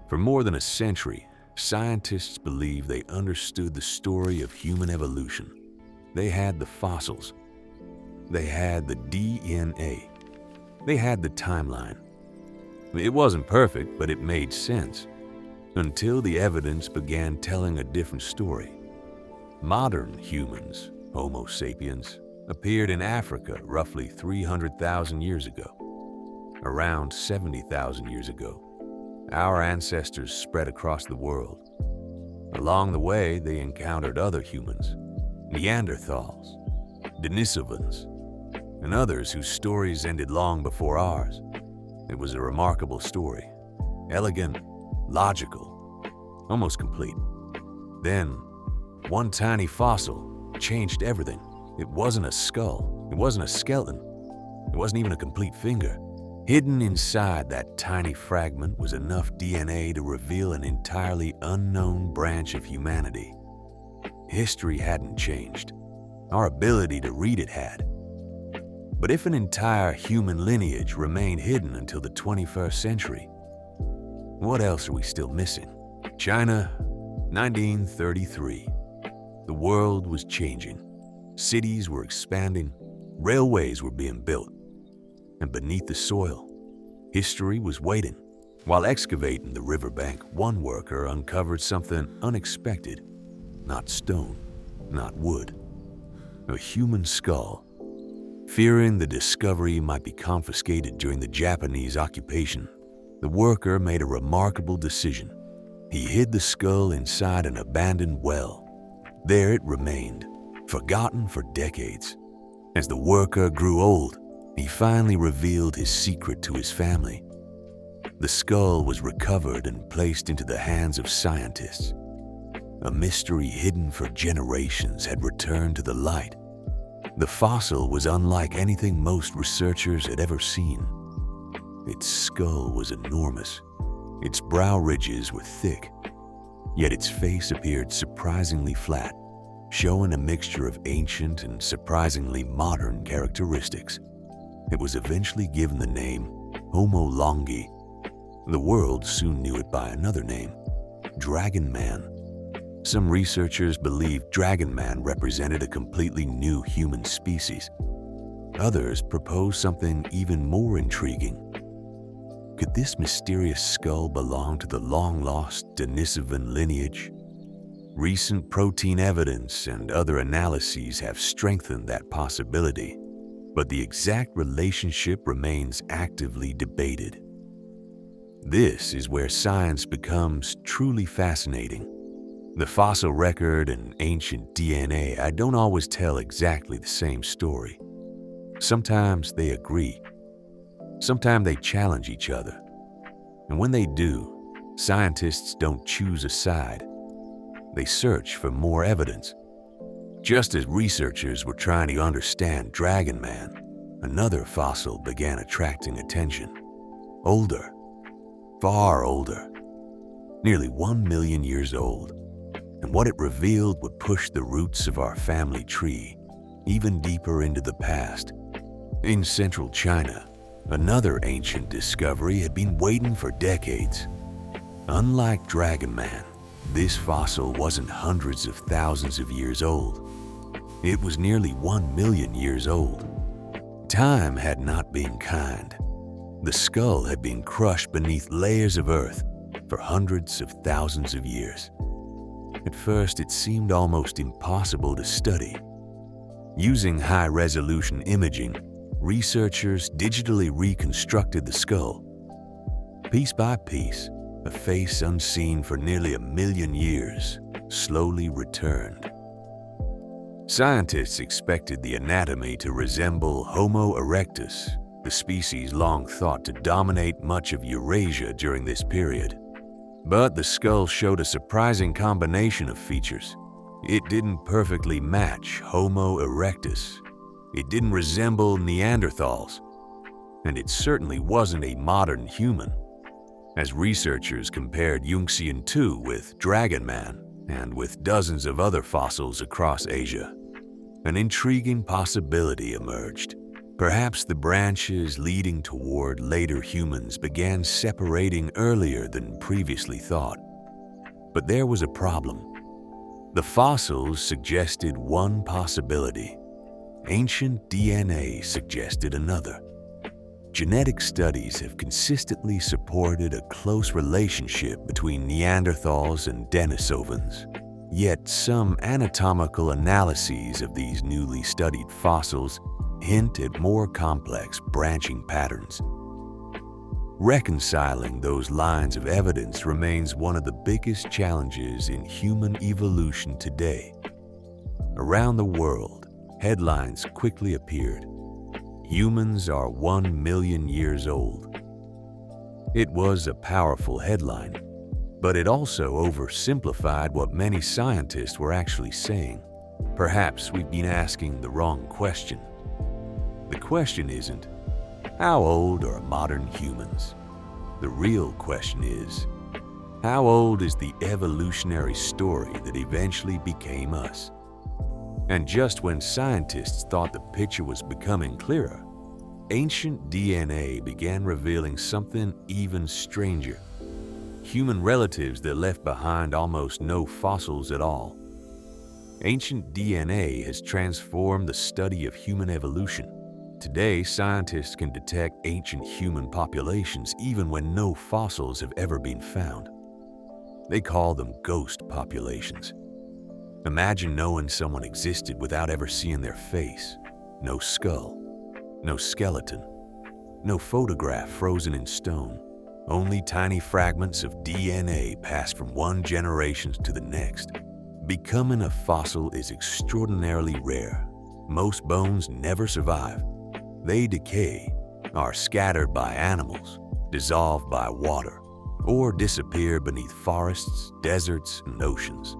For more than a century, scientists believed they understood the story of human evolution. They had the fossils. They had the DNA. They had the timeline. It wasn't perfect, but it made sense. Until the evidence began telling a different story. Modern humans, Homo sapiens, appeared in Africa roughly 300,000 years ago. Around 70,000 years ago, our ancestors spread across the world. Along the way, they encountered other humans, Neanderthals, Denisovans, and others whose stories ended long before ours. It was a remarkable story, elegant, logical, almost complete. Then, one tiny fossil changed everything. It wasn't a skull, it wasn't a skeleton, it wasn't even a complete finger. Hidden inside that tiny fragment was enough DNA to reveal an entirely unknown branch of humanity. History hadn't changed. Our ability to read it had. But if an entire human lineage remained hidden until the 21st century, what else are we still missing? China, 1933. The world was changing. Cities were expanding. Railways were being built. And beneath the soil, history was waiting. While excavating the riverbank, one worker uncovered something unexpected. Not stone, not wood. A human skull. Fearing the discovery might be confiscated during the Japanese occupation, the worker made a remarkable decision. He hid the skull inside an abandoned well. There it remained, forgotten for decades. As the worker grew old, he finally revealed his secret to his family. The skull was recovered and placed into the hands of scientists. A mystery hidden for generations had returned to the light. The fossil was unlike anything most researchers had ever seen. Its skull was enormous. Its brow ridges were thick, yet its face appeared surprisingly flat, showing a mixture of ancient and surprisingly modern characteristics. It was eventually given the name Homo longi. The world soon knew it by another name, Dragon Man. Some researchers believed Dragon Man represented a completely new human species. Others proposed something even more intriguing. Could this mysterious skull belong to the long-lost Denisovan lineage? Recent protein evidence and other analyses have strengthened that possibility, but the exact relationship remains actively debated. This is where science becomes truly fascinating. The fossil record and ancient DNA don't always tell exactly the same story. Sometimes they agree. Sometimes they challenge each other. And when they do, scientists don't choose a side. They search for more evidence. Just as researchers were trying to understand Dragon Man, another fossil began attracting attention. Older, far older, nearly 1 million years old. And what it revealed would push the roots of our family tree even deeper into the past. In central China, another ancient discovery had been waiting for decades. Unlike Dragon Man, this fossil wasn't hundreds of thousands of years old. It was nearly 1 million years old. Time had not been kind. The skull had been crushed beneath layers of earth for hundreds of thousands of years. At first, it seemed almost impossible to study. Using high-resolution imaging, researchers digitally reconstructed the skull. Piece by piece, a face unseen for nearly 1 million years slowly returned. Scientists expected the anatomy to resemble Homo erectus, the species long thought to dominate much of Eurasia during this period. But the skull showed a surprising combination of features. It didn't perfectly match Homo erectus. It didn't resemble Neanderthals. And it certainly wasn't a modern human. As researchers compared Yunxian 2 with Dragon Man and with dozens of other fossils across Asia, an intriguing possibility emerged. Perhaps the branches leading toward later humans began separating earlier than previously thought. But there was a problem. The fossils suggested one possibility. Ancient DNA suggested another. Genetic studies have consistently supported a close relationship between Neanderthals and Denisovans. Yet some anatomical analyses of these newly studied fossils hint at more complex branching patterns. Reconciling those lines of evidence remains one of the biggest challenges in human evolution today. Around the world, headlines quickly appeared. Humans are 1 million years old. It was a powerful headline, but it also oversimplified what many scientists were actually saying. Perhaps we've been asking the wrong question. The question isn't, how old are modern humans? The real question is, how old is the evolutionary story that eventually became us? And just when scientists thought the picture was becoming clearer, ancient DNA began revealing something even stranger. Human relatives that left behind almost no fossils at all. Ancient DNA has transformed the study of human evolution. Today, scientists can detect ancient human populations even when no fossils have ever been found. They call them ghost populations. Imagine knowing someone existed without ever seeing their face. No skull, no skeleton, no photograph frozen in stone. Only tiny fragments of DNA passed from one generation to the next. Becoming a fossil is extraordinarily rare. Most bones never survive. They decay, are scattered by animals, dissolved by water, or disappear beneath forests, deserts, and oceans.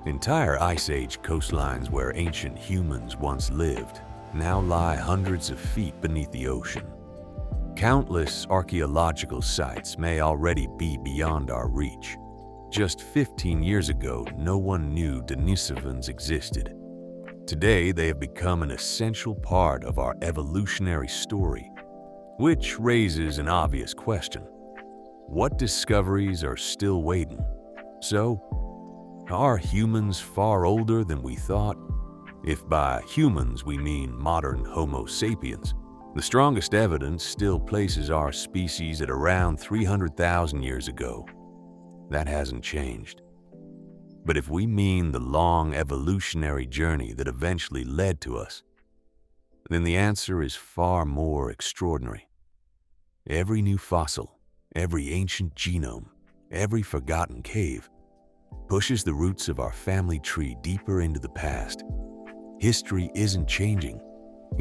Entire Ice Age coastlines where ancient humans once lived now lie hundreds of feet beneath the ocean. Countless archaeological sites may already be beyond our reach. Just 15 years ago, no one knew Denisovans existed. Today, they have become an essential part of our evolutionary story, which raises an obvious question. What discoveries are still waiting? So, are humans far older than we thought? If by humans we mean modern Homo sapiens, the strongest evidence still places our species at around 300,000 years ago. That hasn't changed. But if we mean the long evolutionary journey that eventually led to us, then the answer is far more extraordinary. Every new fossil, every ancient genome, every forgotten cave pushes the roots of our family tree deeper into the past. History isn't changing.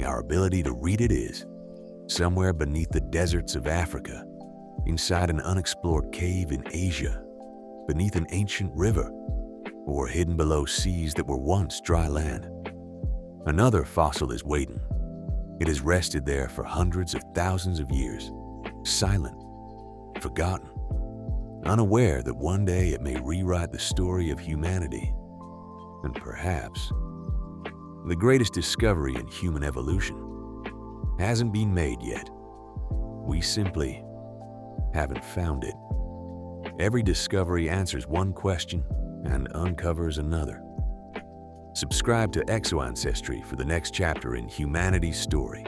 Our ability to read it is. Somewhere beneath the deserts of Africa, inside an unexplored cave in Asia, beneath an ancient river, or hidden below seas that were once dry land. Another fossil is waiting. It has rested there for hundreds of thousands of years, silent, forgotten, unaware that one day it may rewrite the story of humanity. And perhaps the greatest discovery in human evolution hasn't been made yet. We simply haven't found it. Every discovery answers one question and uncovers another. Subscribe to ExoAncestry for the next chapter in humanity's story.